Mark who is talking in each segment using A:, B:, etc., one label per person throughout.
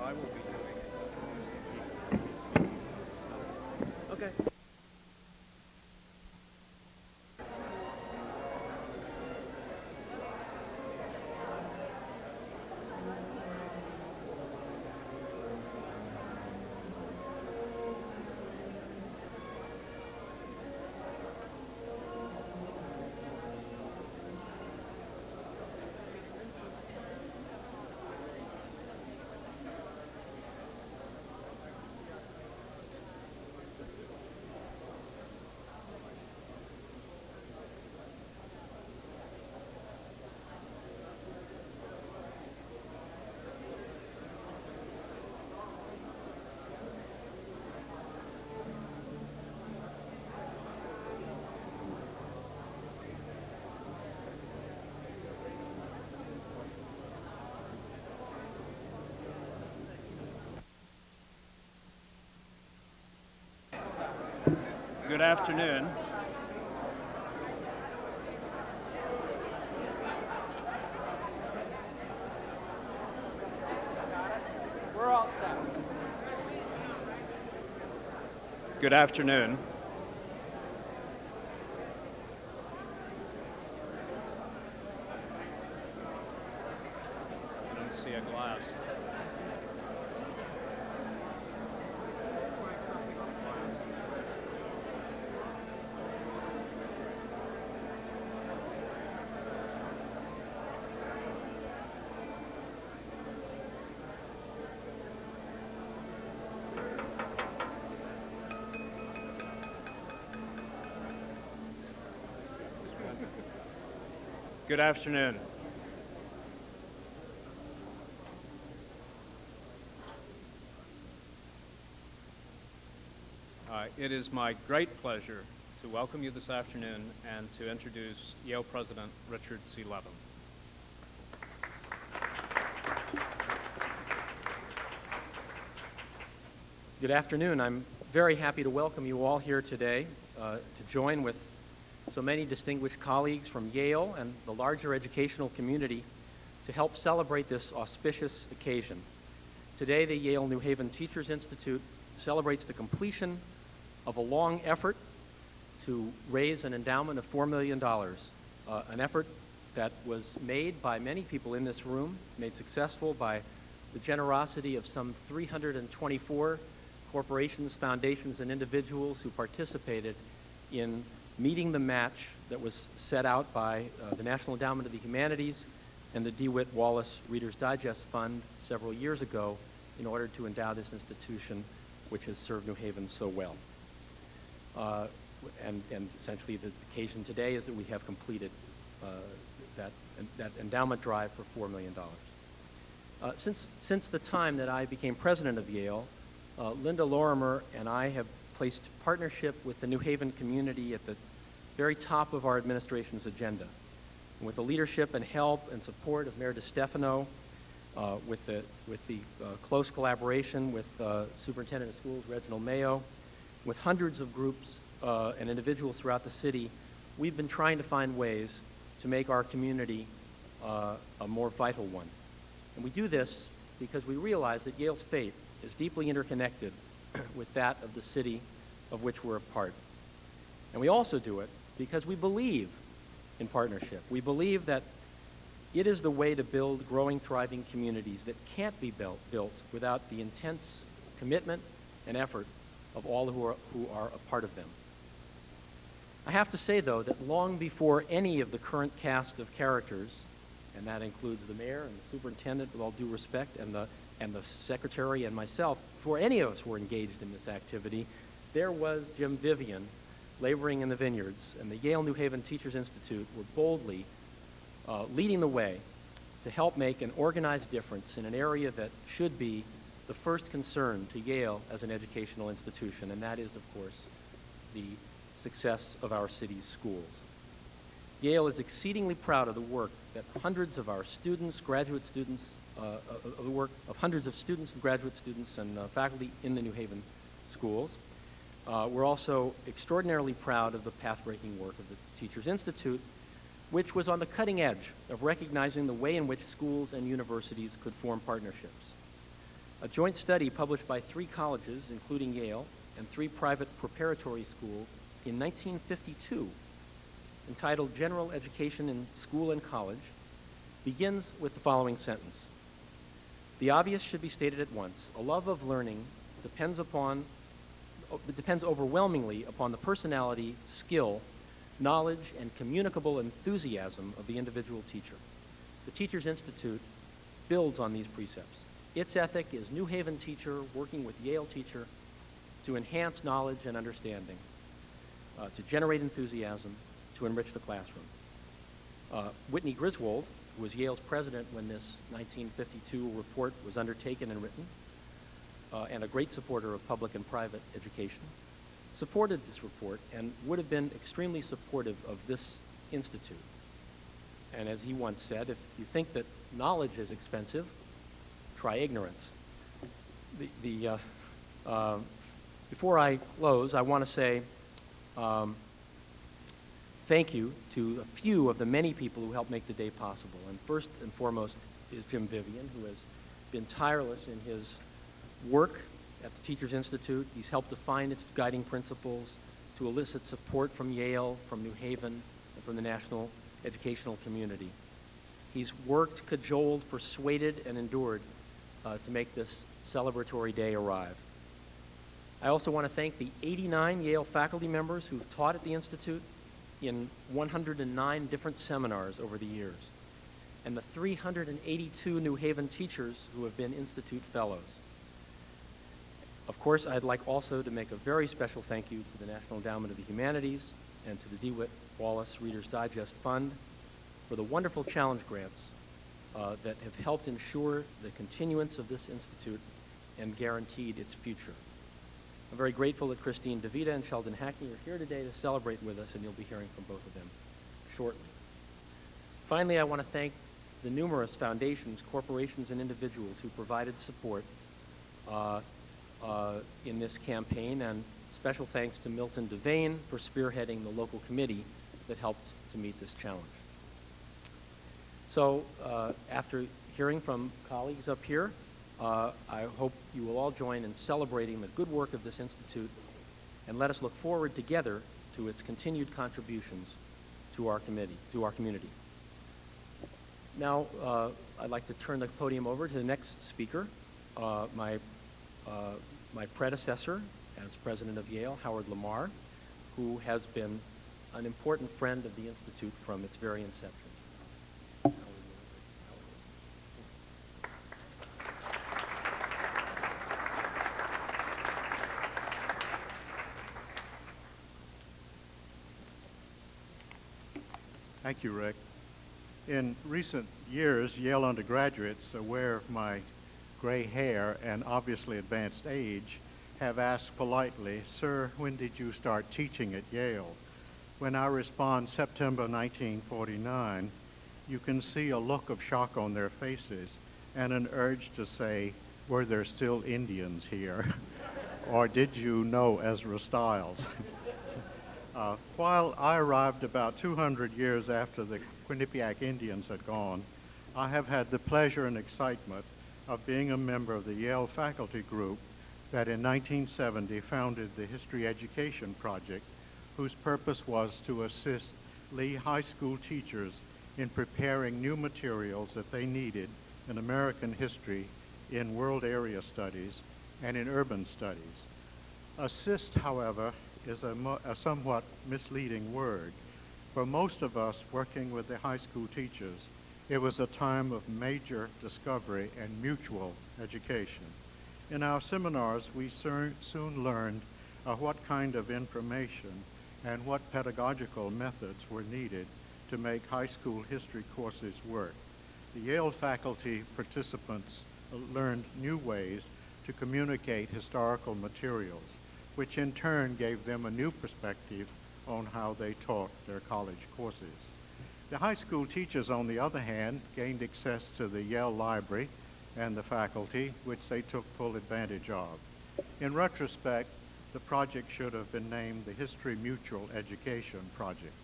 A: I will be doing it. Okay. Good afternoon.
B: We're all set.
A: Good afternoon. I don't see a glass. Good afternoon. It is my great pleasure to welcome you this afternoon and to introduce Yale President Richard C. Levin.
C: Good afternoon. I'm very happy to welcome you all here today to join with so many distinguished colleagues from Yale and the larger educational community to help celebrate this auspicious occasion. Today, the Yale-New Haven Teachers Institute celebrates the completion of a long effort to raise an endowment of $4 million, an effort that was made by many people in this room, made successful by the generosity of some 324 corporations, foundations, and individuals who participated in meeting the match that was set out by the National Endowment of the Humanities and the DeWitt Wallace-Reader's Digest Fund several years ago in order to endow this institution which has served New Haven so well. And essentially the occasion today is that we have completed that endowment drive for $4 million. Since the time that I became president of Yale, Linda Lorimer and I have placed partnership with the New Haven community at the very top of our administration's agenda. And with the leadership and help and support of Mayor DeStefano, with the close collaboration with Superintendent of Schools Reginald Mayo, with hundreds of groups and individuals throughout the city, we've been trying to find ways to make our community a more vital one. And we do this because we realize that Yale's fate is deeply interconnected with that of the city of which we're a part. And we also do it because we believe in partnership. We believe that it is the way to build growing, thriving communities that can't be built without the intense commitment and effort of all who are a part of them. I have to say, though, that long before any of the current cast of characters, and that includes the mayor and the superintendent, with all due respect, and the secretary and myself, before any of us were engaged in this activity, there was Jim Vivian laboring in the vineyards, and the Yale-New Haven Teachers Institute were boldly leading the way to help make an organized difference in an area that should be the first concern to Yale as an educational institution, and that is, of course, the success of our city's schools. Yale is exceedingly proud of the work that hundreds of our students, graduate students, of the work of hundreds of students and graduate students and faculty in the New Haven schools. We're also extraordinarily proud of the path-breaking work of the Teachers Institute, which was on the cutting edge of recognizing the way in which schools and universities could form partnerships. A joint study published by 3 colleges, including Yale, and 3 private preparatory schools in 1952, entitled General Education in School and College, begins with the following sentence. The obvious should be stated at once. A love of learning depends overwhelmingly upon the personality, skill, knowledge, and communicable enthusiasm of the individual teacher. The Teachers Institute builds on these precepts. Its ethic is New Haven teacher working with Yale teacher to enhance knowledge and understanding, to generate enthusiasm, to enrich the classroom. Whitney Griswold, who was Yale's president when this 1952 report was undertaken and written, and a great supporter of public and private education, supported this report and would have been extremely supportive of this institute. And as he once said, if you think that knowledge is expensive, try ignorance. Before I close, I want to say thank you to a few of the many people who helped make the day possible. And first and foremost is Jim Vivian, who has been tireless in his work at the Teachers Institute. He's helped define its guiding principles, to elicit support from Yale, from New Haven, and from the national educational community. He's worked, cajoled, persuaded, and endured to make this celebratory day arrive. I also want to thank the 89 Yale faculty members who've taught at the Institute in 109 different seminars over the years, and the 382 New Haven teachers who have been Institute Fellows. Of course, I'd like also to make a very special thank you to the National Endowment of the Humanities and to the DeWitt Wallace-Reader's Digest Fund for the wonderful challenge grants that have helped ensure the continuance of this institute and guaranteed its future. I'm very grateful that Christine DeVita and Sheldon Hackney are here today to celebrate with us, and you'll be hearing from both of them shortly. Finally, I want to thank the numerous foundations, corporations, and individuals who provided support in this campaign, and special thanks to Milton Devane for spearheading the local committee that helped to meet this challenge. So after hearing from colleagues up here, I hope you will all join in celebrating the good work of this institute, and let us look forward together to its continued contributions to our community. Now, I'd like to turn the podium over to the next speaker, my predecessor as president of Yale, Howard Lamar, who has been an important friend of the Institute from its very inception.
D: Thank you, Rick. In recent years, Yale undergraduates, aware of my gray hair and obviously advanced age, have asked politely, "Sir, when did you start teaching at Yale?" When I respond September 1949, you can see a look of shock on their faces and an urge to say, "Were there still Indians here?" Or did you know Ezra Stiles? While I arrived about 200 years after the Quinnipiac Indians had gone, I have had the pleasure and excitement of being a member of the Yale faculty group that in 1970 founded the History Education Project, whose purpose was to assist Lee High School teachers in preparing new materials that they needed in American history, in world area studies, and in urban studies. Assist, however, is a somewhat misleading word. For most of us working with the high school teachers, it was a time of major discovery and mutual education. In our seminars, we soon learned what kind of information and what pedagogical methods were needed to make high school history courses work. The Yale faculty participants learned new ways to communicate historical materials, which in turn gave them a new perspective on how they taught their college courses. The high school teachers, on the other hand, gained access to the Yale Library and the faculty, which they took full advantage of. In retrospect, the project should have been named the History Mutual Education Project.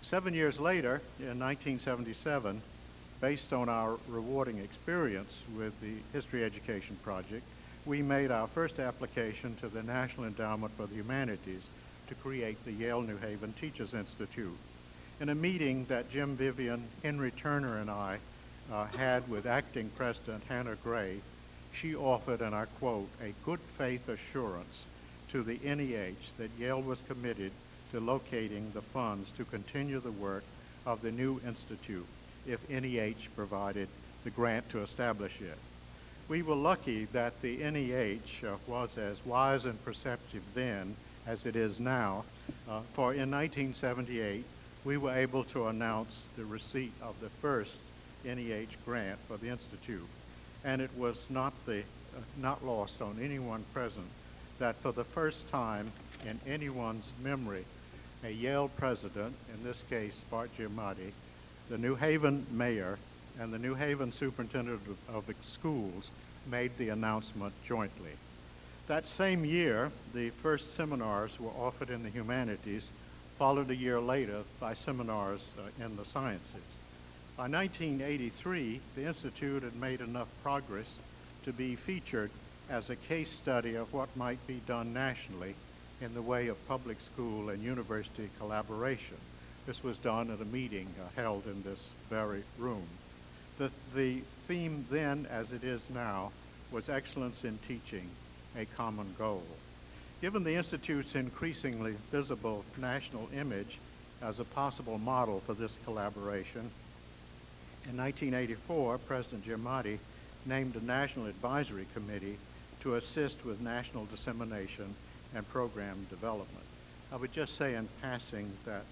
D: 7 years later, in 1977, based on our rewarding experience with the History Education Project, we made our first application to the National Endowment for the Humanities to create the Yale-New Haven Teachers Institute. In a meeting that Jim Vivian, Henry Turner, and I had with acting President Hannah Gray, she offered, and I quote, "a good faith assurance to the NEH that Yale was committed to locating the funds to continue the work of the new institute if NEH provided the grant to establish it." We were lucky that the NEH was as wise and perceptive then as it is now, for in 1978 we were able to announce the receipt of the first NEH grant for the Institute. And it was not lost on anyone present that for the first time in anyone's memory, a Yale president, in this case Bart Giamatti, the New Haven mayor, and the New Haven superintendent of the schools made the announcement jointly. That same year, the first seminars were offered in the humanities, followed a year later by seminars in the sciences. By 1983, the Institute had made enough progress to be featured as a case study of what might be done nationally in the way of public school and university collaboration. This was done at a meeting held in this very room. The theme then, as it is now, was excellence in teaching, a common goal. Given the Institute's increasingly visible national image as a possible model for this collaboration, in 1984, President Giamatti named a National Advisory Committee to assist with national dissemination and program development. I would just say in passing that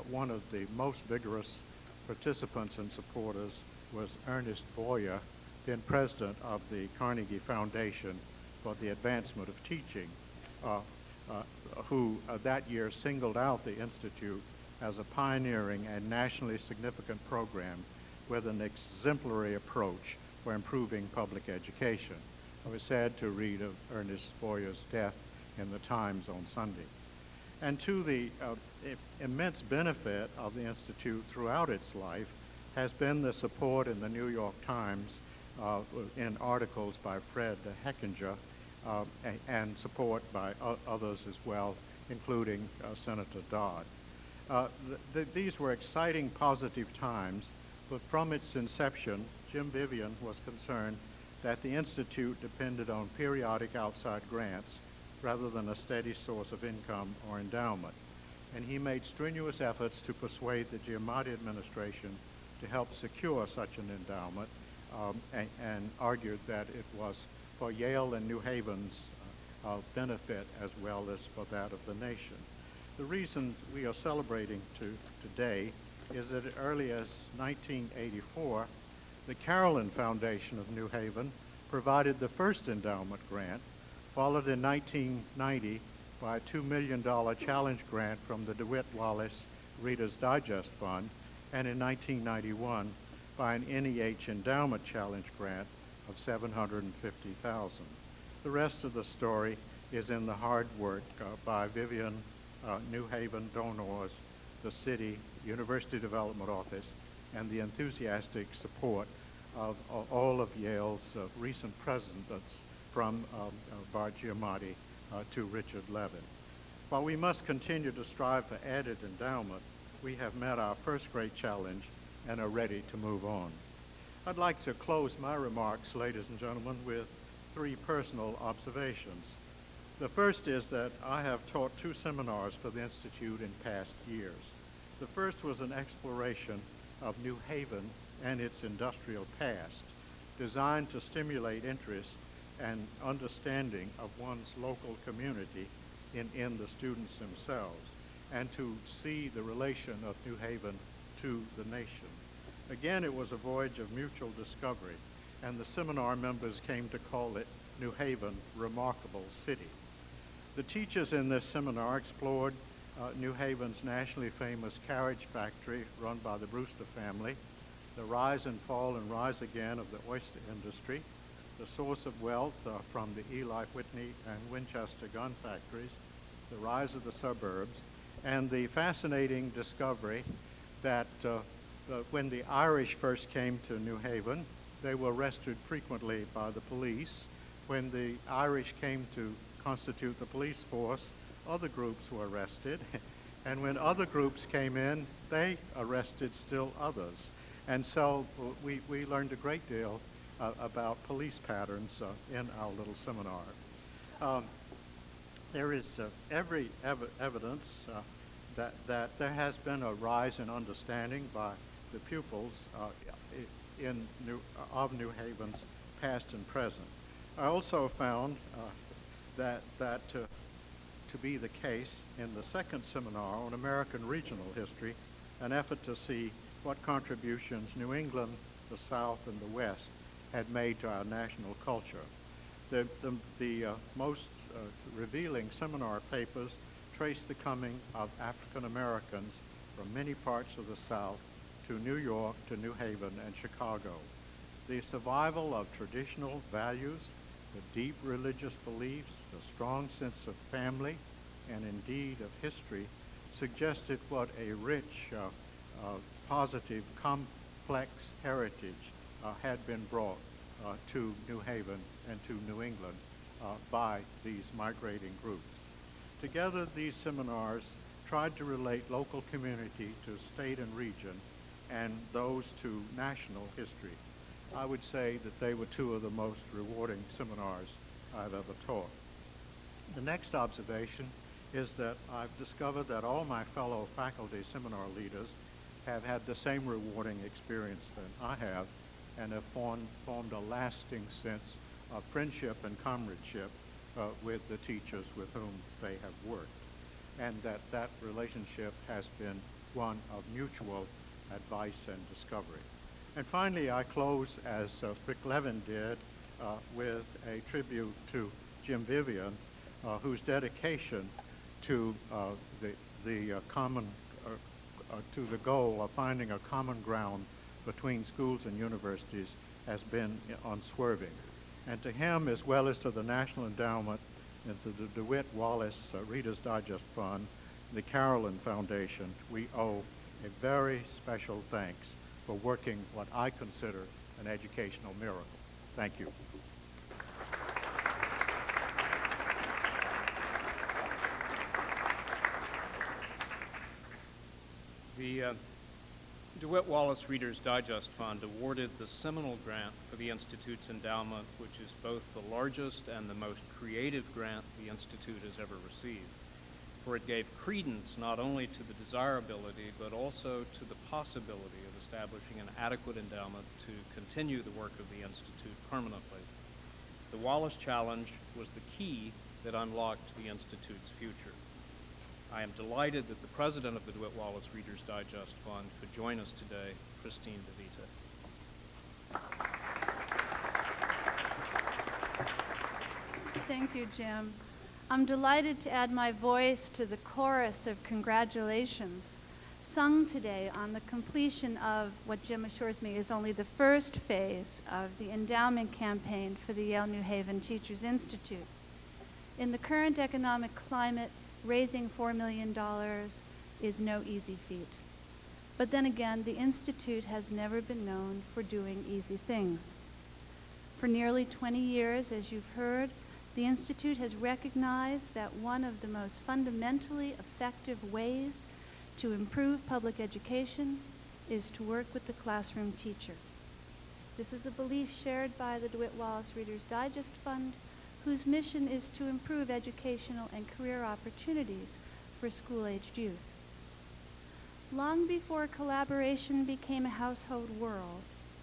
D: one of the most vigorous participants and supporters was Ernest Boyer, then president of the Carnegie Foundation for the Advancement of Teaching, who that year singled out the Institute as a pioneering and nationally significant program with an exemplary approach for improving public education. I was sad to read of Ernest Boyer's death in the Times on Sunday. And to the immense benefit of the Institute throughout its life has been the support in the New York Times in articles by Fred Heckinger and support by others as well, including Senator Dodd. These were exciting, positive times, but from its inception, Jim Vivian was concerned that the Institute depended on periodic outside grants rather than a steady source of income or endowment. And he made strenuous efforts to persuade the Giamatti administration to help secure such an endowment and argued that it was for Yale and New Haven's benefit as well as for that of the nation. The reason we are celebrating today is that as early as 1984, the Carolyn Foundation of New Haven provided the first endowment grant, followed in 1990 by a $2 million challenge grant from the DeWitt Wallace-Reader's Digest Fund, and in 1991 by an NEH endowment challenge grant of $750,000. The rest of the story is in the hard work by Vivian, New Haven donors, the city, University Development Office, and the enthusiastic support of all of Yale's recent presidents from Bart Giamatti to Richard Levin. While we must continue to strive for added endowment, we have met our first great challenge and are ready to move on. I'd like to close my remarks, ladies and gentlemen, with three personal observations. The first is that I have taught 2 seminars for the Institute in past years. The first was an exploration of New Haven and its industrial past, designed to stimulate interest and understanding of one's local community in the students themselves, and to see the relation of New Haven to the nation. Again, it was a voyage of mutual discovery, and the seminar members came to call it New Haven, Remarkable City. The teachers in this seminar explored New Haven's nationally famous carriage factory run by the Brewster family, the rise and fall and rise again of the oyster industry, the source of wealth from the Eli Whitney and Winchester gun factories, the rise of the suburbs, and the fascinating discovery that the when the Irish first came to New Haven, they were arrested frequently by the police. When the Irish came to constitute the police force, other groups were arrested. And when other groups came in, they arrested still others. And so we learned a great deal about police patterns in our little seminar. There is every evidence that there has been a rise in understanding by the pupils of New Haven's past and present. I also found that to be the case in the second seminar on American regional history, an effort to see what contributions New England, the South, and the West had made to our national culture. The most revealing seminar papers trace the coming of African Americans from many parts of the South to New York, to New Haven, and Chicago. The survival of traditional values, the deep religious beliefs, the strong sense of family, and indeed of history, suggested what a rich, positive, complex heritage had been brought to New Haven and to New England by these migrating groups. Together, these seminars tried to relate local community to state and region, and those to national history. I would say that they were two of the most rewarding seminars I've ever taught. The next observation is that I've discovered that all my fellow faculty seminar leaders have had the same rewarding experience that I have, and have formed a lasting sense of friendship and comradeship with the teachers with whom they have worked, and that relationship has been one of mutual advice and discovery. And finally, I close, as Levin did, with a tribute to Jim Vivian, whose dedication to the goal of finding a common ground between schools and universities has been unswerving. And to him, as well as to the National Endowment and to the DeWitt Wallace-Reader's Digest Fund, the Carolyn Foundation, we owe a very special thanks for working what I consider an educational miracle. Thank you.
A: The DeWitt Wallace-Reader's Digest Fund awarded the seminal grant for the Institute's endowment, which is both the largest and the most creative grant the Institute has ever received, for it gave credence not only to the desirability, but also to the possibility of establishing an adequate endowment to continue the work of the Institute permanently. The Wallace Challenge was the key that unlocked the Institute's future. I am delighted that the president of the DeWitt Wallace-Reader's Digest Fund could join us today, Christine DeVita.
E: Thank you, Jim. I'm delighted to add my voice to the chorus of congratulations sung today on the completion of what Jim assures me is only the first phase of the endowment campaign for the Yale-New Haven Teachers Institute. In the current economic climate, raising $4 million is no easy feat. But then again, the Institute has never been known for doing easy things. For nearly 20 years, as you've heard, the Institute has recognized that one of the most fundamentally effective ways to improve public education is to work with the classroom teacher. This is a belief shared by the DeWitt Wallace-Reader's Digest Fund, whose mission is to improve educational and career opportunities for school-aged youth. Long before collaboration became a household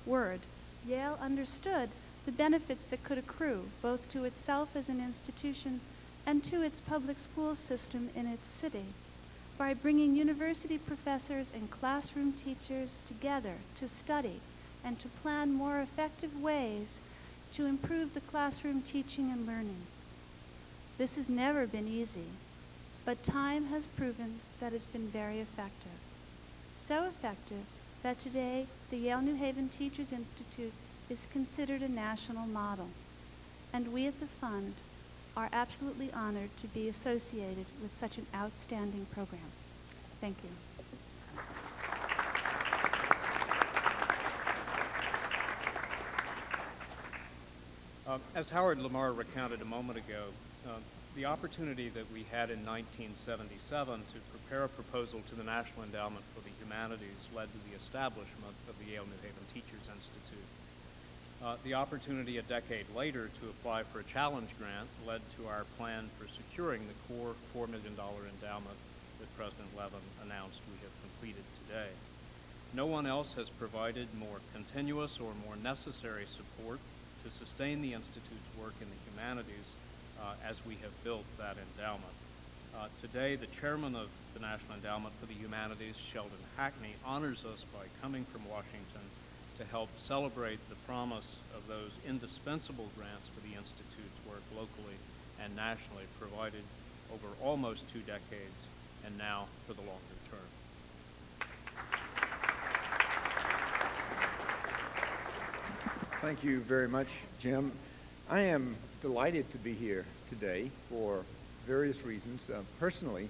E: word, Yale understood the benefits that could accrue both to itself as an institution and to its public school system in its city by bringing university professors and classroom teachers together to study and to plan more effective ways to improve the classroom teaching and learning. This has never been easy, but time has proven that it's been very effective. So effective that today the Yale-New Haven Teachers Institute is considered a national model, and we at the Fund are absolutely honored to be associated with such an outstanding program. Thank you.
A: As Howard Lamar recounted a moment ago, the opportunity that we had in 1977 to prepare a proposal to the National Endowment for the Humanities led to the establishment of the Yale-New Haven Teachers Institute. The opportunity a decade later to apply for a challenge grant led to our plan for securing the core $4 million endowment that President Levin announced we have completed today. No one else has provided more continuous or more necessary support to sustain the Institute's work in the humanities as we have built that endowment. Today, the chairman of the National Endowment for the Humanities, Sheldon Hackney, honors us by coming from Washington to help celebrate the promise of those indispensable grants for the Institute's work locally and nationally, provided over almost 2 decades and now for the longer term.
F: Thank you very much, Jim. I am delighted to be here today for various reasons. Personally,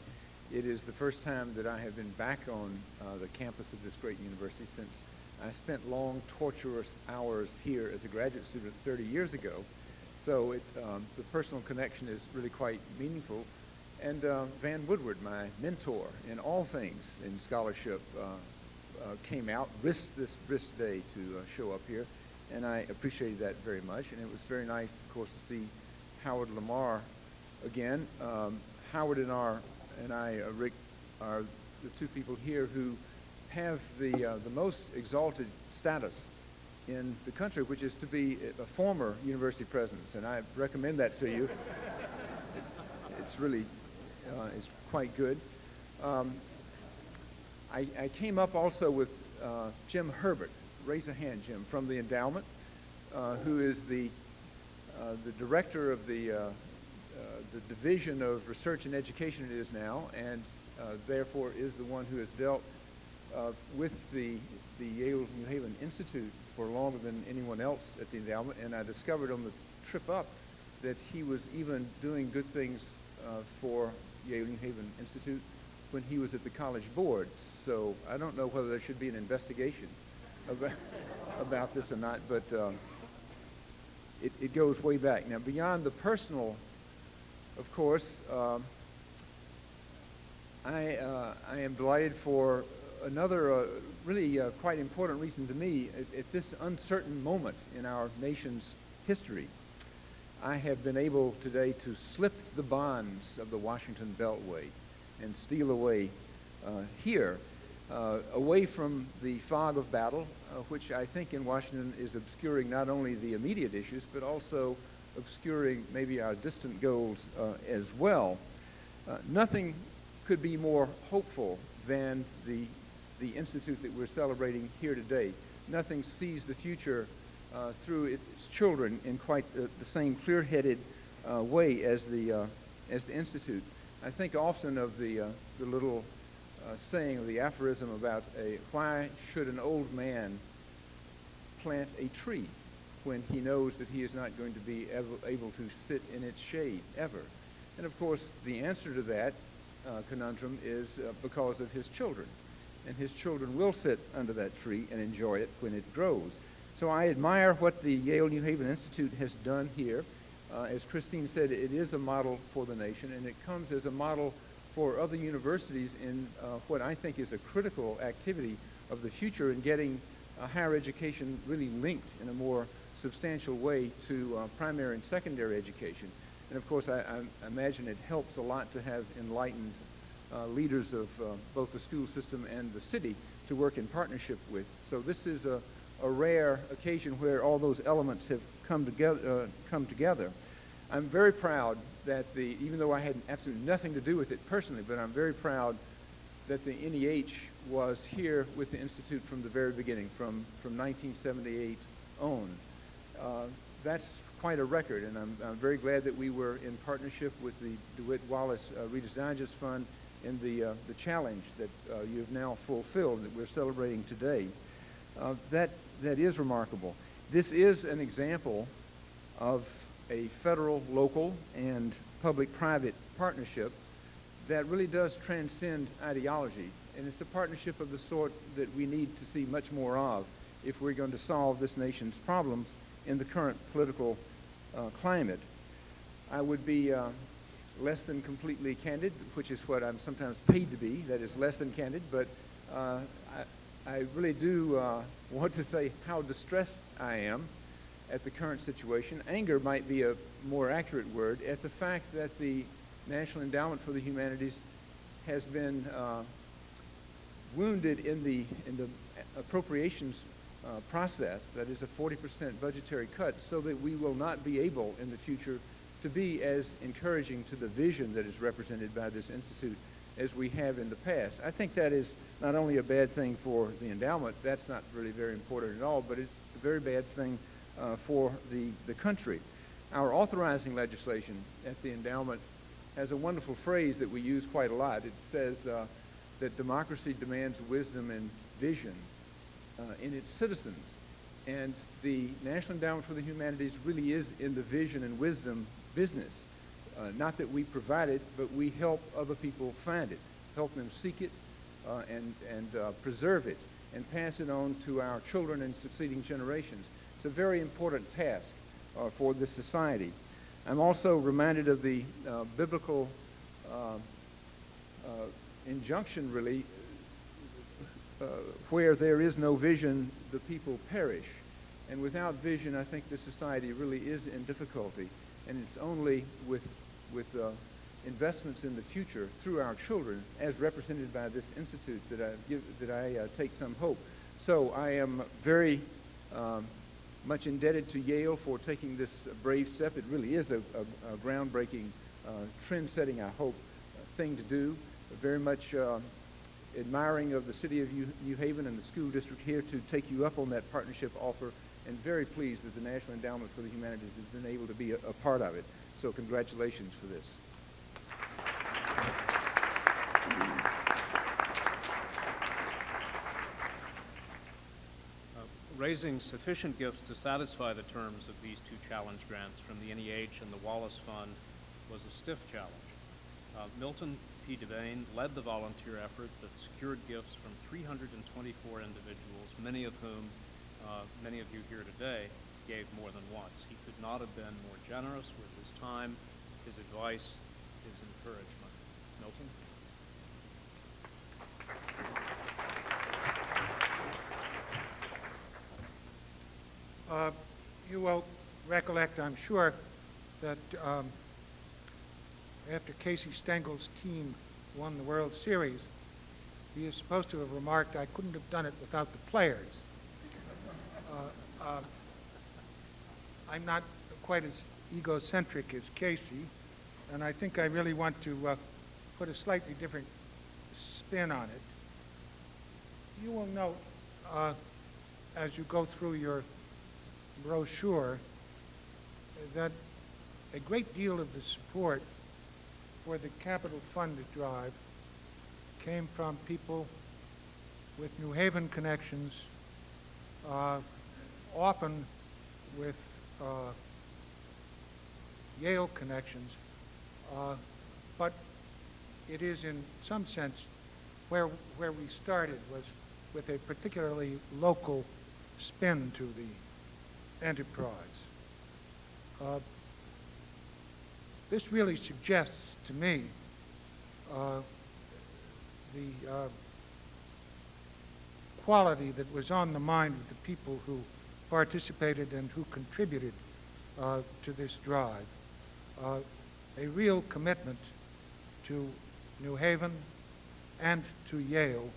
F: it is the first time that I have been back on the campus of this great university since I spent long, torturous hours here as a graduate student 30 years ago. So the personal connection is really quite meaningful. And Van Woodward, my mentor in all things in scholarship, came out, risked this brisk day to show up here. And I appreciated that very much. And it was very nice, of course, to see Howard Lamar again. Howard and I, Rick, are the two people here who have the most exalted status in the country, which is to be a former university president. And I recommend that to you. It's really is quite good. I came up also with Jim Herbert. Raise a hand, Jim, from the endowment, who is the director of the Division of Research and Education it is now, and therefore is the one who has dealt with the Yale-New Haven Institute for longer than anyone else at the endowment. And I discovered on the trip up that he was even doing good things for Yale-New Haven Institute when he was at the college board. So I don't know whether there should be an investigation about this or not, but it goes way back. Now, beyond the personal, of course, I am delighted for another really quite important reason to me. At this uncertain moment in our nation's history, I have been able today to slip the bonds of the Washington Beltway and steal away here, away from the fog of battle, which I think in Washington is obscuring not only the immediate issues, but also obscuring maybe our distant goals as well. Nothing could be more hopeful than the institute that we're celebrating here today. Nothing sees the future through its children in quite the same clear-headed way as the institute. I think often of the little saying, the aphorism about why should an old man plant a tree when he knows that he is not going to be able to sit in its shade ever? And of course, the answer to that conundrum is because of his children. And his children will sit under that tree and enjoy it when it grows. So I admire what the Yale-New Haven Institute has done here. As Christine said, it is a model for the nation, and it comes as a model for other universities in what I think is a critical activity of the future in getting higher education really linked in a more substantial way to primary and secondary education. And of course, I imagine it helps a lot to have enlightened leaders of both the school system and the city to work in partnership with. So this is a rare occasion where all those elements have come together. I'm very proud that even though I had absolutely nothing to do with it personally, but I'm very proud that the NEH was here with the Institute from the very beginning, from 1978 on. That's quite a record, and I'm very glad that we were in partnership with the DeWitt Wallace-Reader's Digest Fund in the challenge that you have now fulfilled, that we're celebrating today. That is remarkable. This is an example of a federal, local, and public-private partnership that really does transcend ideology, and it's a partnership of the sort that we need to see much more of if we're going to solve this nation's problems in the current political climate. I would be less than completely candid, which is what I'm sometimes paid to be, that is less than candid, but I really do want to say how distressed I am at the current situation. Anger might be a more accurate word, at the fact that the National Endowment for the Humanities has been wounded in the appropriations process, that is a 40% budgetary cut, so that we will not be able in the future to be as encouraging to the vision that is represented by this institute as we have in the past. I think that is not only a bad thing for the endowment, that's not really very important at all, but it's a very bad thing for the country. Our authorizing legislation at the endowment has a wonderful phrase that we use quite a lot. It says that democracy demands wisdom and vision in its citizens. And the National Endowment for the Humanities really is in the vision and wisdom business. Not that we provide it, but we help other people find it, help them seek it, and preserve it, and pass it on to our children and succeeding generations. It's a very important task for this society. I'm also reminded of the biblical injunction, really, where there is no vision, the people perish. And without vision, I think this society really is in difficulty. And it's only with investments in the future through our children, as represented by this institute, that I take some hope. So I am very much indebted to Yale for taking this brave step. It really is a groundbreaking, trend-setting, I hope, thing to do. Very much admiring of the city of New Haven and the school district here to take you up on that partnership offer, and very pleased that the National Endowment for the Humanities has been able to be a part of it. So congratulations for this.
A: Raising sufficient gifts to satisfy the terms of these two challenge grants from the NEH and the Wallace Fund was a stiff challenge. Milton P. Devane led the volunteer effort that secured gifts from 324 individuals, many of whom, many of you here today, gave more than once. He could not have been more generous with his time, his advice, his encouragement. Milton?
G: You will recollect, I'm sure, that after Casey Stengel's team won the World Series, he is supposed to have remarked, "I couldn't have done it without the players." I'm not quite as egocentric as Casey, and I think I really want to put a slightly different spin on it. You will note, as you go through your brochure, that a great deal of the support for the Capital Fund drive came from people with New Haven connections, often with Yale connections, but it is in some sense where we started was with a particularly local spin to the enterprise. This really suggests to me the quality that was on the mind of the people who participated and who contributed to this drive. A real commitment to New Haven and to Yale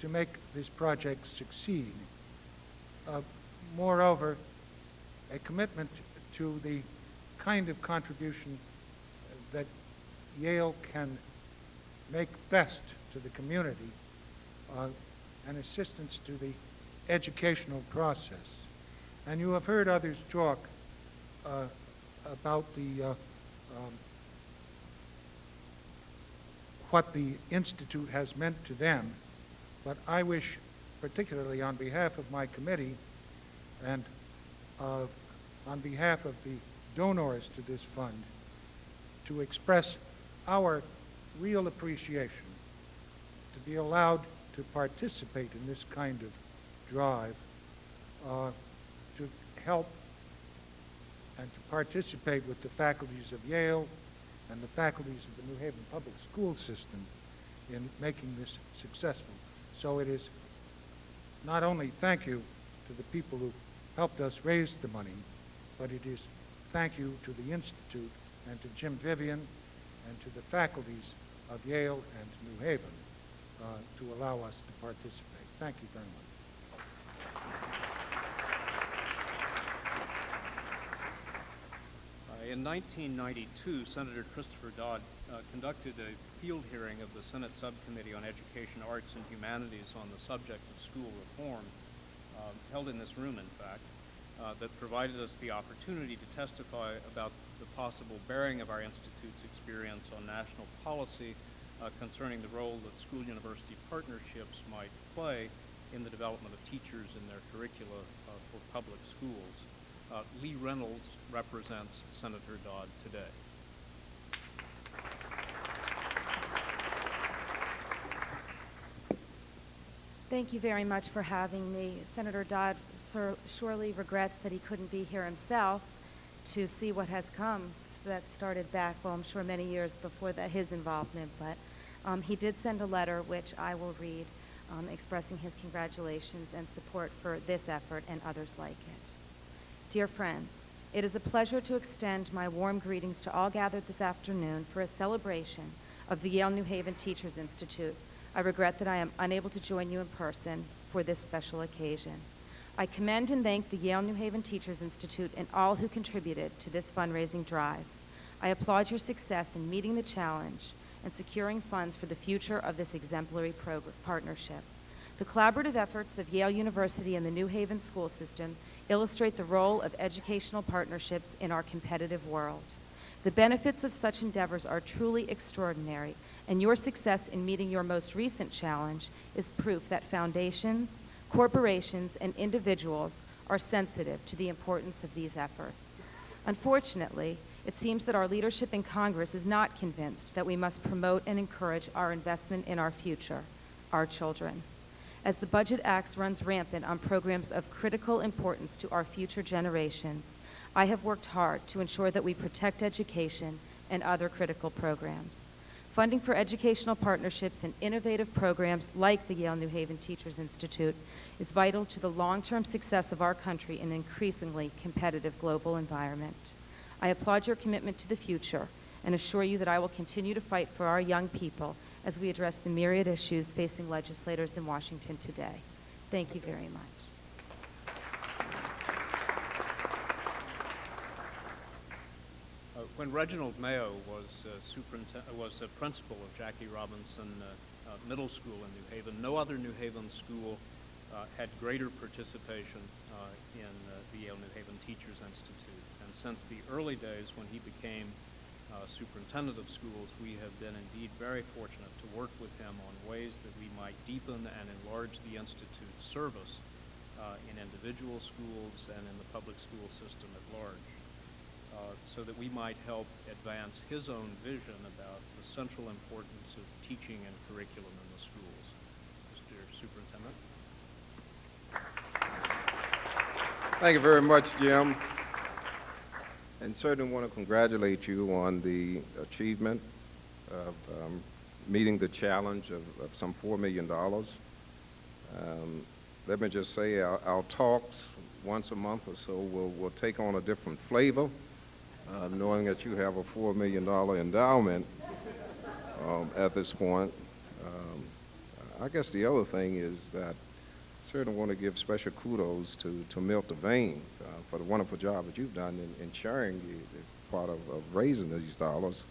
G: to make this project succeed. Moreover, a commitment to the kind of contribution that Yale can make best to the community, and assistance to the educational process. And you have heard others talk about what the Institute has meant to them, but I wish, particularly on behalf of my committee and on behalf of the donors to this fund, to express our real appreciation to be allowed to participate in this kind of drive, to help and to participate with the faculties of Yale and the faculties of the New Haven Public School System in making this successful. So it is not only thank you to the people who helped us raise the money, but it is thank you to the Institute and to Jim Vivian and to the faculties of Yale and New Haven to allow us to participate. Thank you very much.
A: In 1992, Senator Christopher Dodd conducted a field hearing of the Senate Subcommittee on Education, Arts, and Humanities on the subject of school reform, held in this room, in fact, that provided us the opportunity to testify about the possible bearing of our Institute's experience on national policy concerning the role that school-university partnerships might play in the development of teachers and their curricula for public schools. Lee Reynolds represents Senator Dodd today.
H: Thank you very much for having me. Senator Dodd surely regrets that he couldn't be here himself to see what has come. That started back, well, I'm sure many years before his involvement, but he did send a letter, which I will read, expressing his congratulations and support for this effort and others like it. Dear friends, it is a pleasure to extend my warm greetings to all gathered this afternoon for a celebration of the Yale-New Haven Teachers Institute. I regret that I am unable to join you in person for this special occasion. I commend and thank the Yale-New Haven Teachers Institute and all who contributed to this fundraising drive. I applaud your success in meeting the challenge and securing funds for the future of this exemplary partnership. The collaborative efforts of Yale University and the New Haven school system illustrate the role of educational partnerships in our competitive world. The benefits of such endeavors are truly extraordinary, and your success in meeting your most recent challenge is proof that foundations, corporations, and individuals are sensitive to the importance of these efforts. Unfortunately, it seems that our leadership in Congress is not convinced that we must promote and encourage our investment in our future, our children. As the budget axe runs rampant on programs of critical importance to our future generations, I have worked hard to ensure that we protect education and other critical programs. Funding for educational partnerships and innovative programs like the Yale-New Haven Teachers Institute is vital to the long-term success of our country in an increasingly competitive global environment. I applaud your commitment to the future and assure you that I will continue to fight for our young people as we address the myriad issues facing legislators in Washington today. Thank you very much.
A: When Reginald Mayo was a principal of Jackie Robinson Middle School in New Haven, no other New Haven school had greater participation in the Yale-New Haven Teachers Institute. And since the early days when he became superintendent of schools, we have been indeed very fortunate to work with him on ways that we might deepen and enlarge the Institute's service in individual schools and in the public school system at large, so that we might help advance his own vision about the central importance of teaching and curriculum in the schools. Mr. Superintendent.
I: Thank you very much, Jim. And certainly want to congratulate you on the achievement of meeting the challenge of some $4 million. Let me just say our talks once a month or so will take on a different flavor, knowing that you have a $4 million endowment at this point. I guess the other thing is that I certainly want to give special kudos to Milt Devane for the wonderful job that you've done in sharing the part of raising these dollars.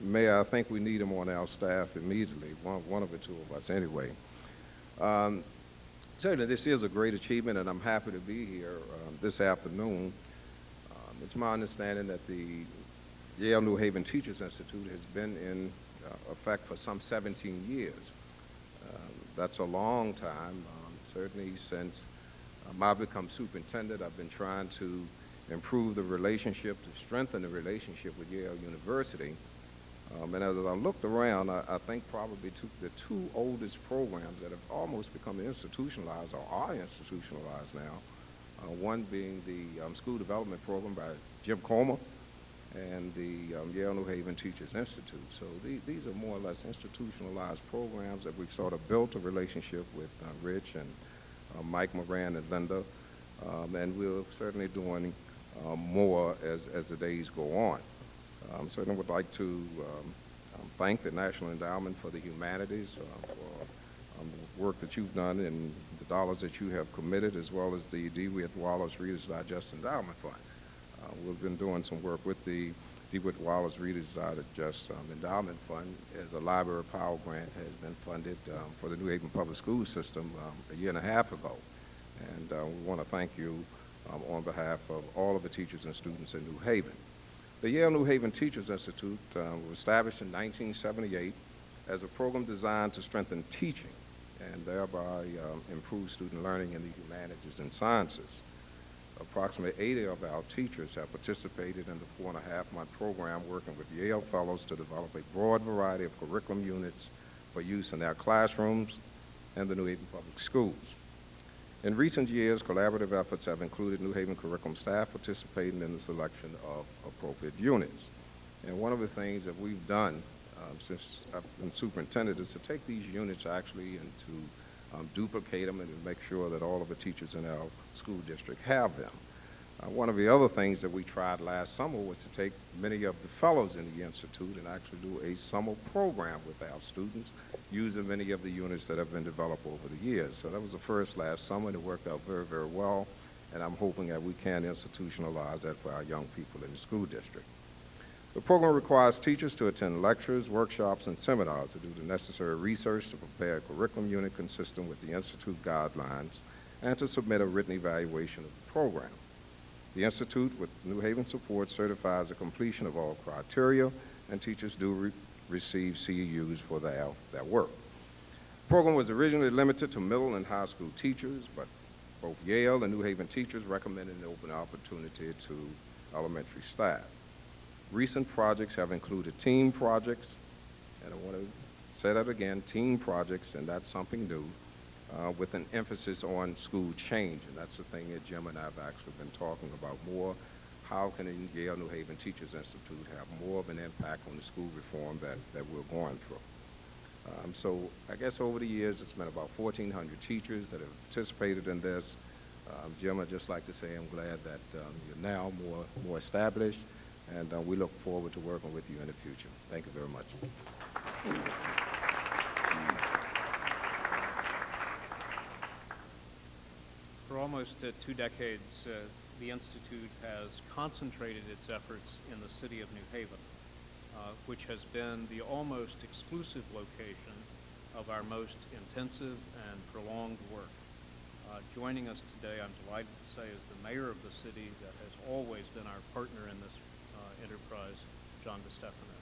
I: Mayor, I think we need him on our staff immediately, one of the two of us anyway. Certainly this is a great achievement, and I'm happy to be here this afternoon. It's my understanding that the Yale-New Haven Teachers Institute has been in effect for some 17 years. That's a long time. Certainly since I've become superintendent, I've been trying to improve the relationship, to strengthen the relationship with Yale University. And as I looked around, I think probably the two oldest programs that have almost become institutionalized or are institutionalized now one being the School Development Program by Jim Comer and the Yale-New Haven Teachers Institute. So these are more or less institutionalized programs that we've sort of built a relationship with Rich and Mike Moran and Linda, and we're certainly doing more as the days go on. Certainly would like to thank the National Endowment for the Humanities for the work that you've done and the dollars that you have committed, as well as the DeWitt Wallace-Reader's Digest Endowment Fund. We've been doing some work with the DeWitt Wallace-Reader's Digest Endowment Fund, as a library power grant has been funded for the New Haven Public School System a year and a half ago. And we want to thank you on behalf of all of the teachers and students in New Haven. The Yale-New Haven Teachers Institute was established in 1978 as a program designed to strengthen teaching and thereby improve student learning in the humanities and sciences. Approximately 80 of our teachers have participated in the 4.5-month program, working with Yale Fellows to develop a broad variety of curriculum units for use in their classrooms and the New Haven Public Schools. In recent years, collaborative efforts have included New Haven curriculum staff participating in the selection of appropriate units. And one of the things that we've done since I've been superintendent is to take these units actually and to duplicate them and to make sure that all of the teachers in our school district have them. One of the other things that we tried last summer was to take many of the fellows in the Institute and actually do a summer program with our students using many of the units that have been developed over the years. So that was the first last summer, and it worked out very, very well, and I'm hoping that we can institutionalize that for our young people in the school district. The program requires teachers to attend lectures, workshops, and seminars to do the necessary research to prepare a curriculum unit consistent with the Institute guidelines and to submit a written evaluation of the program. The Institute, with New Haven support, certifies the completion of all criteria, and teachers do receive CEUs for their work. The program was originally limited to middle and high school teachers, but both Yale and New Haven teachers recommended an open opportunity to elementary staff. Recent projects have included team projects, and I want to say that again, team projects, and that's something new, with an emphasis on school change, and that's the thing that Jim and I have actually been talking about more. How can the Yale-New Haven Teachers Institute have more of an impact on the school reform that we're going through? So I guess over the years, it's been about 1,400 teachers that have participated in this. Jim, I'd just like to say I'm glad that you're now more established, and we look forward to working with you in the future. Thank you very much.
A: For almost 2 decades, the Institute has concentrated its efforts in the city of New Haven, which has been the almost exclusive location of our most intensive and prolonged work. Joining us today, I'm delighted to say, is the mayor of the city that has always been our partner in this enterprise, John DeStefano.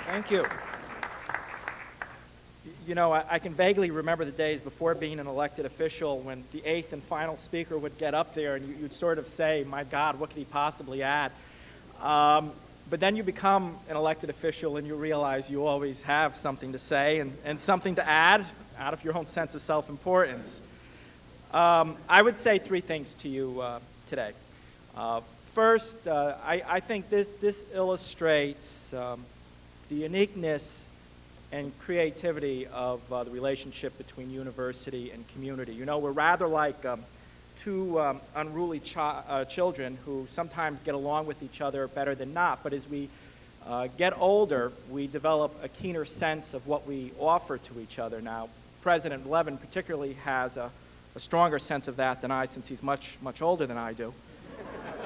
B: Thank you. You know, I can vaguely remember the days before being an elected official when the 8th and final speaker would get up there and you'd sort of say, my God, what could he possibly add? But then you become an elected official and you realize you always have something to say and something to add out of your own sense of self-importance. I would say 3 things to you today. First, I think this illustrates the uniqueness and creativity of the relationship between university and community. You know, we're rather like 2 unruly children who sometimes get along with each other better than not, but as we get older, we develop a keener sense of what we offer to each other. Now, President Levin particularly has a stronger sense of that than I, since he's much, much older than I do.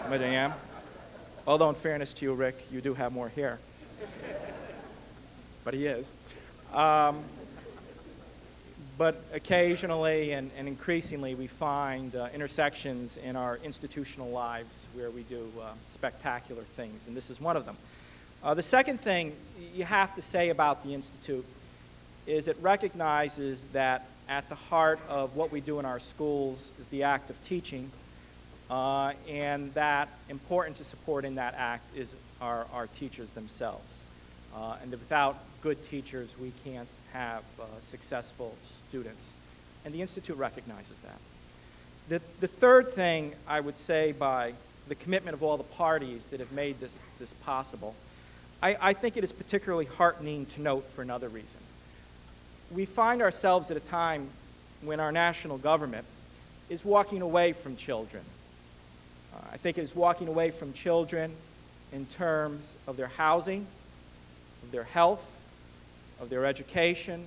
B: But I am. Although, in fairness to you, Rick, you do have more hair. But he is. But occasionally and increasingly we find intersections in our institutional lives where we do spectacular things, and this is one of them. The second thing you have to say about the Institute is it recognizes that at the heart of what we do in our schools is the act of teaching, and that important to support in that act is our teachers themselves. And without good teachers, we can't have successful students. and the Institute recognizes that. The third thing I would say by the commitment of all the parties that have made this possible, I think it is particularly heartening to note for another reason. We find ourselves at a time when our national government is walking away from children. I think it is walking away from children in terms of their housing, of their health, of their education,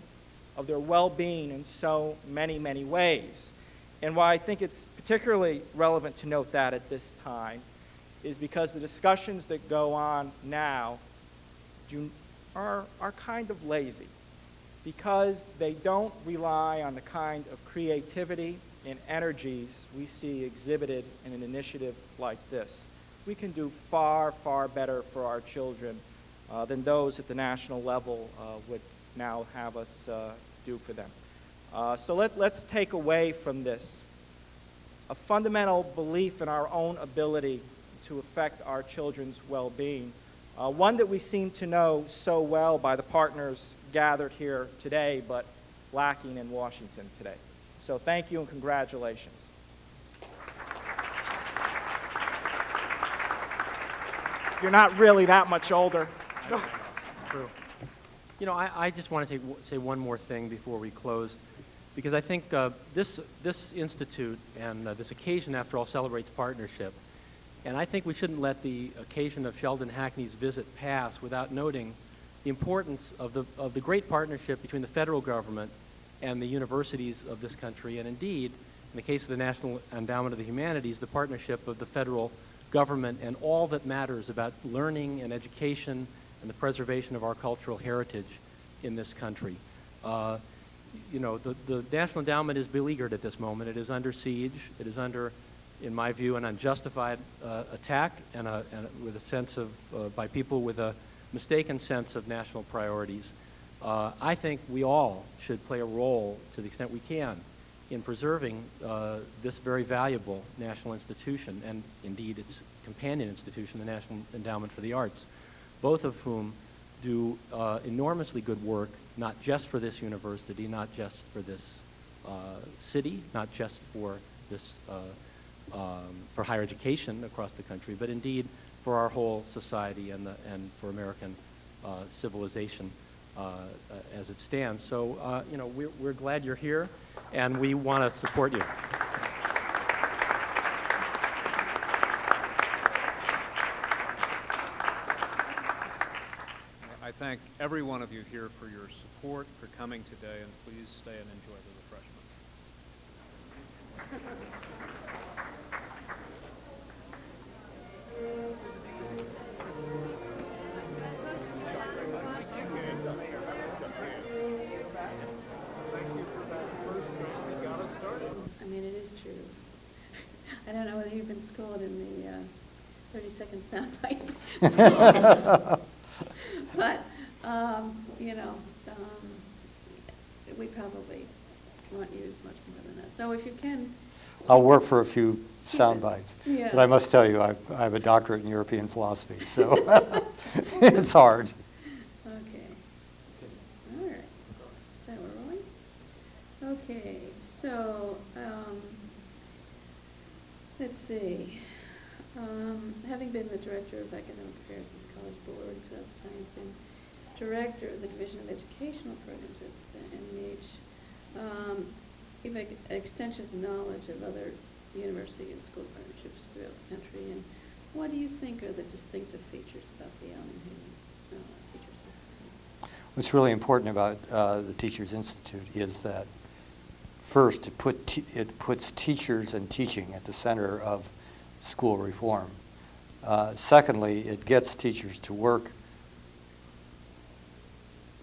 B: of their well-being in so many, many ways. And why I think it's particularly relevant to note that at this time is because the discussions that go on now are kind of lazy, because they don't rely on the kind of creativity and energies we see exhibited in an initiative like this. We can do far, far better for our children than those at the national level would now have us do for them. So let's take away from this a fundamental belief in our own ability to affect our children's well-being, one that we seem to know so well by the partners gathered here today, but lacking in Washington today. So thank you and congratulations. You're not really that much older.
C: It's true. You know, I just want to say one more thing before we close, because I think this institute and this occasion, after all, celebrates partnership. And I think we shouldn't let the occasion of Sheldon Hackney's visit pass without noting the importance of the great partnership between the federal government and the universities of this country, and indeed, in the case of the National Endowment of the Humanities, the partnership of the federal government and all that matters about learning and education and the preservation of our cultural heritage in this country. You know, the National Endowment is beleaguered at this moment. It is under siege. It is under, in my view, an unjustified attack and with a sense of, by people with a mistaken sense of national priorities. I think we all should play a role, to the extent we can, in preserving this very valuable national institution, and indeed its companion institution, the National Endowment for the Arts, both of whom do enormously good work, not just for this university, not just for this city, not just for this for higher education across the country, but indeed for our whole society and for American civilization as it stands. So, you know, we're glad you're here, and we want to support you.
A: I thank every one of you here for your support, for coming today, and please stay and enjoy the refreshments.
J: I mean, it is true. I don't know whether you've been schooled in the 30-second soundbite. But, you know, we probably want you as much more than that. So if you can...
K: I'll work for a few sound bites.
J: Yeah.
K: But I must tell you, I have a doctorate in European philosophy, so it's hard.
J: Okay. All right. So we're rolling? Okay. So, let's see. Having been the director of academic affairs at the College Board throughout the time, I've been director of the Division of Educational Programs at the NEH. Give an extensive knowledge of other university and school partnerships throughout the country. And what do you think are the distinctive features about the Yale-New Haven Teachers Institute?
K: What's really important about the Teachers Institute is that, first, it puts teachers and teaching at the center of school reform. Secondly, it gets teachers to work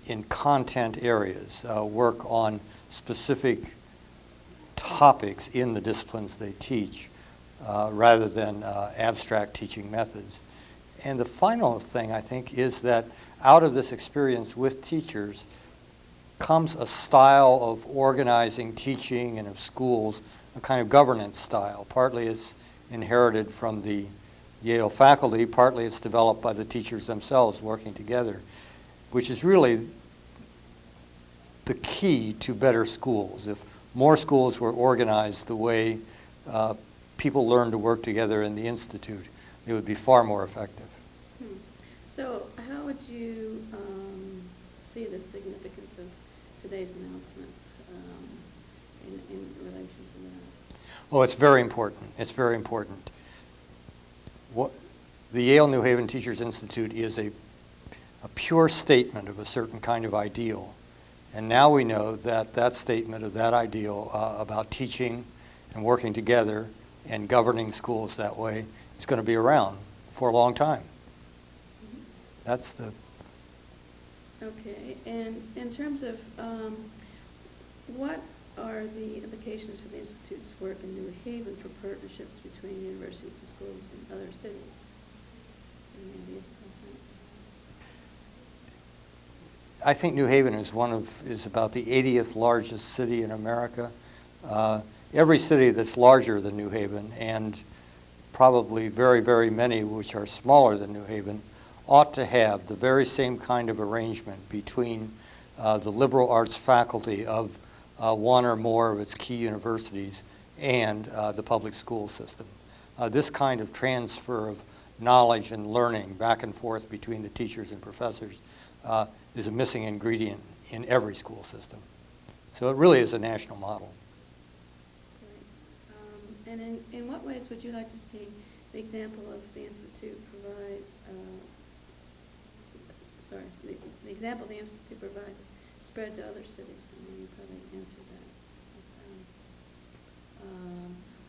K: in content areas, work on specific topics in the disciplines they teach, rather than abstract teaching methods. And the final thing, I think, is that out of this experience with teachers comes a style of organizing teaching and of schools, a kind of governance style. Partly it's inherited from the Yale faculty, partly it's developed by the teachers themselves working together, which is really the key to better schools. If more schools were organized the way people learn to work together in the Institute, it would be far more effective.
J: So how would you see the significance of today's announcement in relation to that?
K: Oh, it's very important. It's very important. The Yale-New Haven Teachers Institute is a pure statement of a certain kind of ideal. And now we know that that statement of that ideal about teaching and working together and governing schools that way is going to be around for a long time. That's the...
J: Okay, and in terms of what are the implications for the Institute's work in New Haven for partnerships between universities and schools in other cities? Any ideas about that?
K: I think New Haven is about the 80th largest city in America. Every city that's larger than New Haven, and probably very, very many which are smaller than New Haven, ought to have the very same kind of arrangement between the liberal arts faculty of one or more of its key universities and the public school system. This kind of transfer of knowledge and learning back and forth between the teachers and professors is a missing ingredient in every school system. So it really is a national model.
J: Great. And in what ways would you like to see the example of the Institute provide, the example the Institute provides spread to other cities? I mean, you probably answered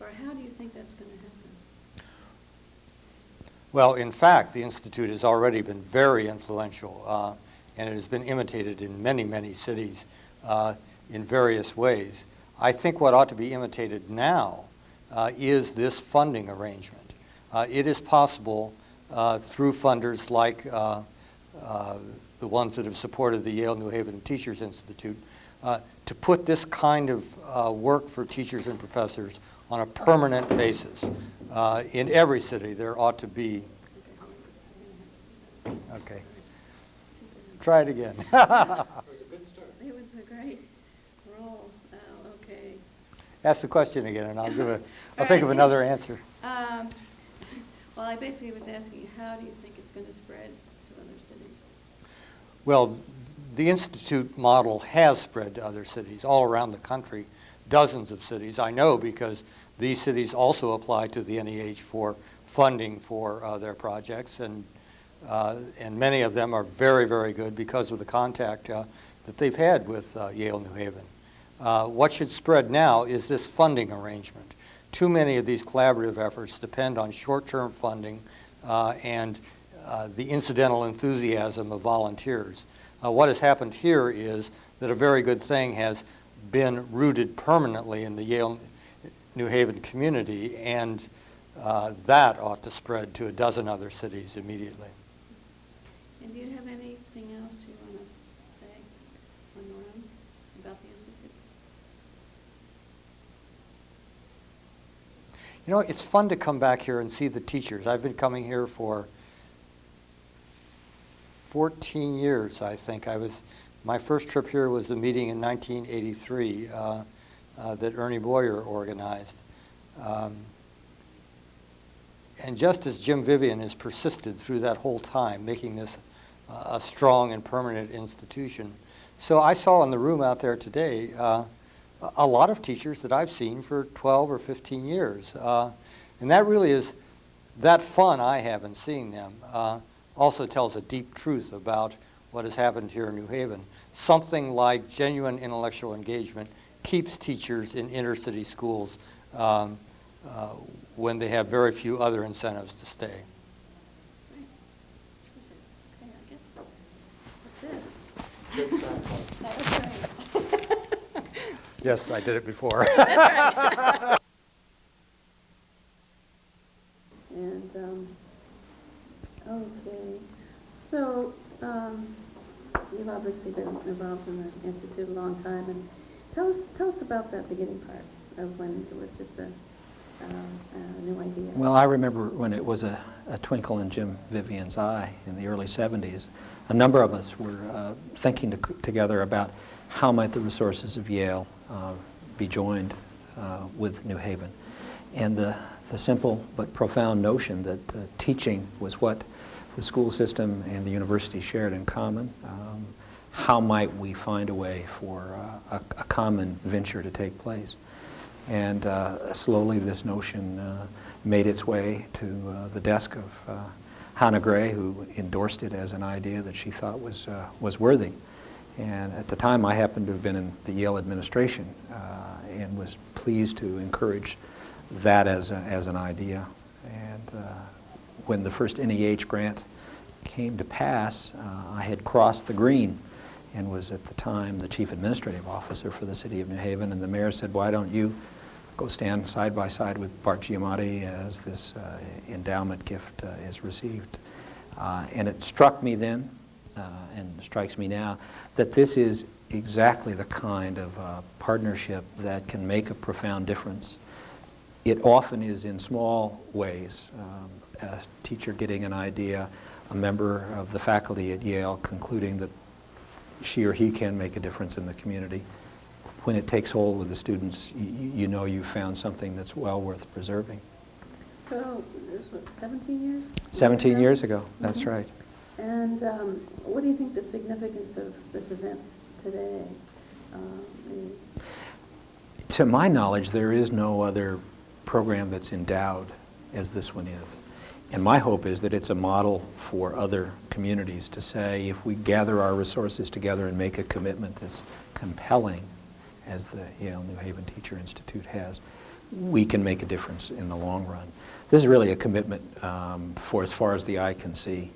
J: that. Or how do you think that's going to happen?
K: Well, in fact, the Institute has already been very influential, and it has been imitated in many, many cities in various ways. I think what ought to be imitated now is this funding arrangement. It is possible through funders like the ones that have supported the Yale-New Haven Teachers Institute to put this kind of work for teachers and professors on a permanent basis. In every city, there ought to be. Okay. Try it again.
J: It was a good start. It was a great roll. Okay.
K: Ask the question again, and I'll think of another answer.
J: Well, I basically was asking, how do you think it's going to spread to other cities?
K: Well, the Institute model has spread to other cities all around the country, dozens of cities. I know because these cities also apply to the NEH for funding for their projects, and many of them are very, very good because of the contact that they've had with Yale-New Haven. What should spread now is this funding arrangement. Too many of these collaborative efforts depend on short-term funding and the incidental enthusiasm of volunteers. What has happened here is that a very good thing has been rooted permanently in the Yale-New Haven community, and that ought to spread to a dozen other cities immediately.
J: And do you have anything else you want to say on your own about the Institute?
K: You know, it's fun to come back here and see the teachers. I've been coming here for 14 years, I think. My first trip here was a meeting in 1983 that Ernie Boyer organized. And just as Jim Vivian has persisted through that whole time, making this a strong and permanent institution, so I saw in the room out there today a lot of teachers that I've seen for 12 or 15 years. And that really is, that fun I have in seeing them also tells a deep truth about what has happened here in New Haven. Something like genuine intellectual engagement keeps teachers in inner-city schools when they have very few other incentives to stay.
J: Okay, I guess that's it. That was great.
K: Yes, I did it before.
J: That's right. And, okay, so you've obviously been involved in the Institute a long time, and tell us about that beginning part of when it was just a new idea.
C: Well, I remember when it was a
L: a twinkle in Jim Vivian's eye in the early 70s. A number of us were thinking together about how might the resources of Yale be joined with New Haven. And the simple but profound notion that teaching was what the school system and the university shared in common. How might we find a way for a common venture to take place? And slowly this notion made its way to the desk of Hannah Gray, who endorsed it as an idea that she thought was worthy. And at the time, I happened to have been in the Yale administration and was pleased to encourage that as an idea. And when the first NEH grant came to pass, I had crossed the green and was at the time the chief administrative officer for the city of New Haven. And the mayor said, "Why don't you go stand side by side with Bart Giamatti as this endowment gift is received?" And it struck me then, and strikes me now, that this is exactly the kind of partnership that can make a profound difference. It often is in small ways. A teacher getting an idea, a member of the faculty at Yale concluding that she or he can make a difference in the community. When it takes hold with the students, you know you've found something that's well worth preserving.
J: So, this was 17 years?
L: 17 years ago, that's right.
J: And what do you think the significance of this event today is?
L: To my knowledge, there is no other program that's endowed as this one is. And my hope is that it's a model for other communities to say, if we gather our resources together and make a commitment as compelling as the Yale-New Haven Teacher Institute has, we can make a difference in the long run. This is really a commitment for as far as the eye can see.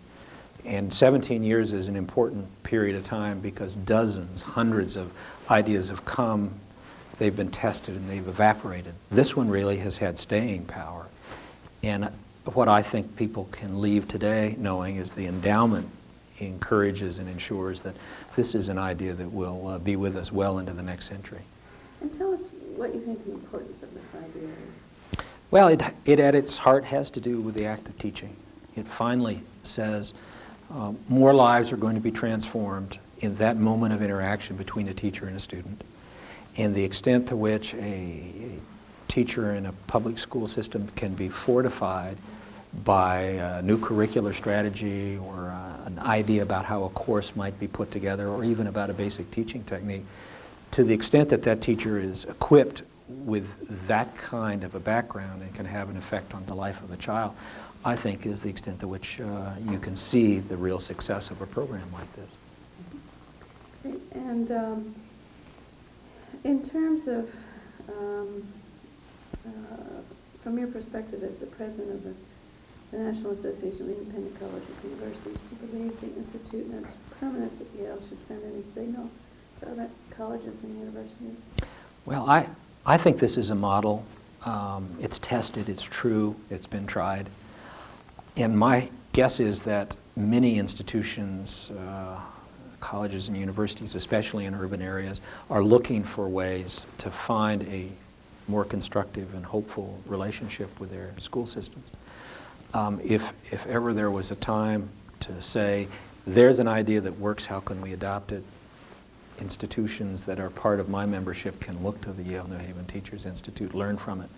L: And 17 years is an important period of time because dozens, hundreds of ideas have come, they've been tested, and they've evaporated. This one really has had staying power. And what I think people can leave today knowing is the endowment encourages and ensures that this is an idea that will be with us well into the next century.
J: And tell us what you think the importance of this idea is.
L: Well, it at its heart has to do with the act of teaching. It finally says more lives are going to be transformed in that moment of interaction between a teacher and a student. And the extent to which a teacher in a public school system can be fortified by a new curricular strategy or an idea about how a course might be put together or even about a basic teaching technique, to the extent that that teacher is equipped with that kind of a background and can have an effect on the life of a child, I think is the extent to which you can see the real success of a program like this.
J: Okay. And in terms of, from your perspective as the president of the National Association of Independent Colleges and Universities, do you believe the Institute and its permanence at Yale should send any signal to other colleges and universities?
L: Well, I think this is a model. It's tested, it's true, it's been tried. And my guess is that many institutions, colleges and universities, especially in urban areas, are looking for ways to find a more constructive and hopeful relationship with their school systems. If ever there was a time to say, there's an idea that works, how can we adopt it? Institutions that are part of my membership can look to the Yale-New Haven Teachers Institute, learn from it.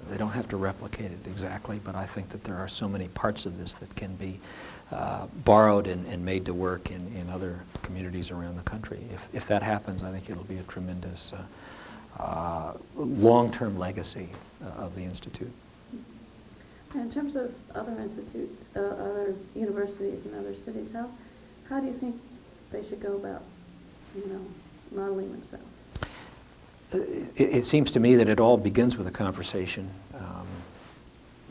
L: They don't have to replicate it exactly, but I think that there are so many parts of this that can be borrowed and made to work in other communities around the country. If that happens, I think it'll be a tremendous long-term legacy of the Institute.
J: In terms of other institutes, other universities in other cities, how do you think they should go about, modeling themselves?
L: It seems to me that it all begins with a conversation,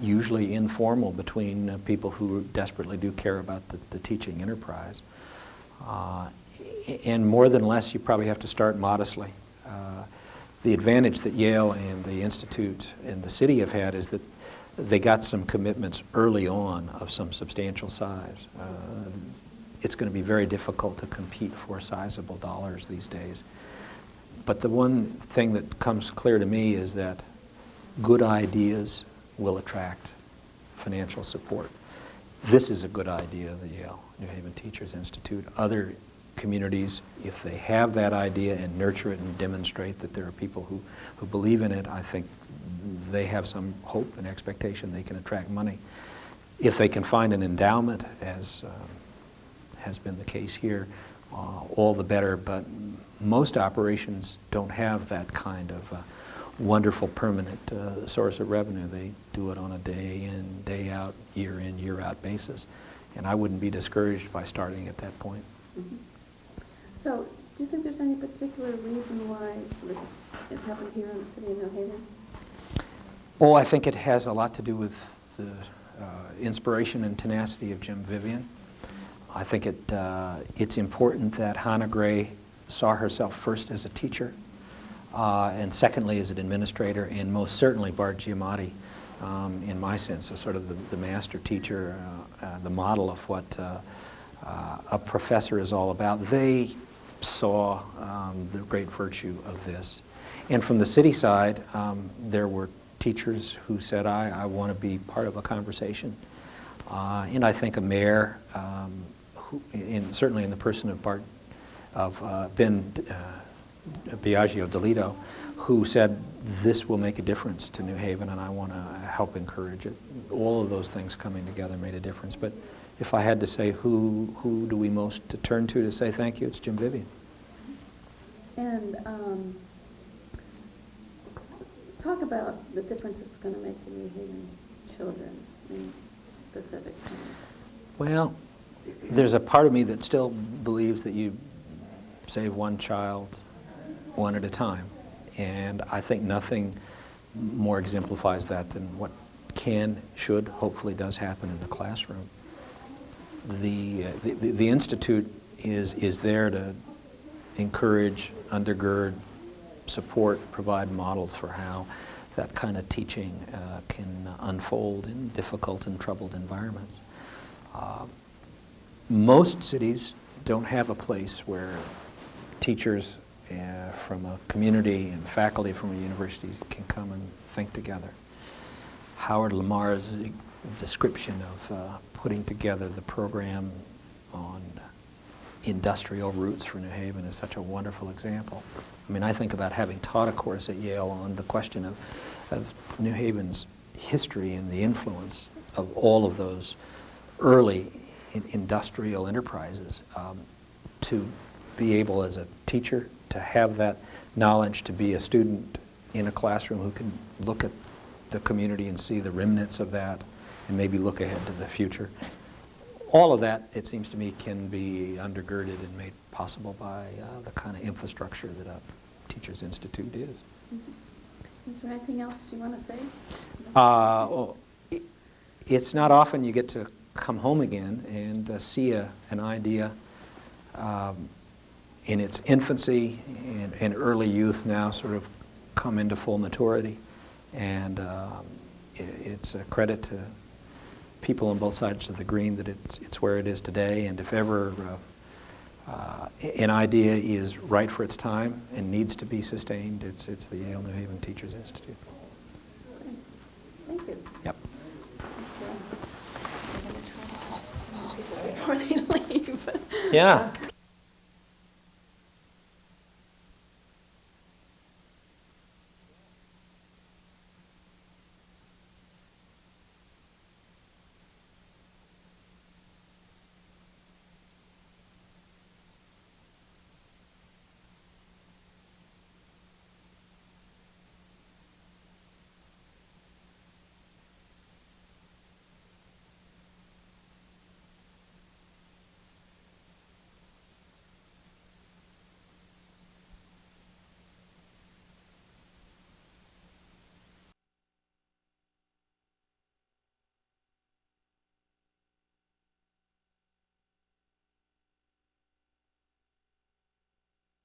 L: usually informal, between people who desperately do care about the teaching enterprise. And more than less, you probably have to start modestly. The advantage that Yale and the Institute and the city have had is that they got some commitments early on of some substantial size. It's going to be very difficult to compete for sizable dollars these days. But the one thing that comes clear to me is that good ideas will attract financial support. This is a good idea, the Yale-New Haven Teachers Institute. Other communities, if they have that idea and nurture it and demonstrate that there are people who believe in it, I think they have some hope and expectation they can attract money. If they can find an endowment, as has been the case here, all the better, but most operations don't have that kind of wonderful permanent source of revenue. They do it on a day in, day out, year in, year out basis. And I wouldn't be discouraged by starting at that point.
J: Mm-hmm. So, do you think there's any particular reason why it happened here in the city of New Haven?
L: Oh, I think it has a lot to do with the inspiration and tenacity of Jim Vivian. I think it's important that Hannah Gray saw herself first as a teacher, and secondly as an administrator, and most certainly Bart Giamatti, in my sense, is sort of the master teacher, the model of what a professor is all about. They saw the great virtue of this. And from the city side, there were teachers who said, I want to be part of a conversation. And I think a mayor, certainly in the person of Ben Biagio Delito, who said, this will make a difference to New Haven and I want to help encourage it. All of those things coming together made a difference. But if I had to say who do we most turn to say thank you, it's Jim Vivian.
J: And talk about the difference it's going to make to New Haven's children in specific terms.
L: Well, there's a part of me that still believes that you save one child one at a time. And I think nothing more exemplifies that than what can, should, hopefully does happen in the classroom. The Institute is there to encourage, undergird, support, provide models for how that kind of teaching can unfold in difficult and troubled environments. Most cities don't have a place where teachers from a community and faculty from a university can come and think together. Howard Lamar's description of putting together the program on industrial roots for New Haven is such a wonderful example. I mean, I think about having taught a course at Yale on the question of New Haven's history and the influence of all of those early industrial enterprises. To be able as a teacher to have that knowledge, to be a student in a classroom who can look at the community and see the remnants of that and maybe look ahead to the future. All of that, it seems to me, can be undergirded and made possible by the kind of infrastructure that a Teachers Institute is.
J: Mm-hmm. Is there anything else you want to say?
L: Well, it's not often you get to come home again and see an idea in its infancy and early youth now sort of come into full maturity. And it's a credit to people on both sides of the green that it's where it is today. And if ever an idea is right for its time and needs to be sustained, it's the Yale-New Haven Teachers Institute.
J: Thank you.
L: Yep.
J: Before they leave.
L: Yeah.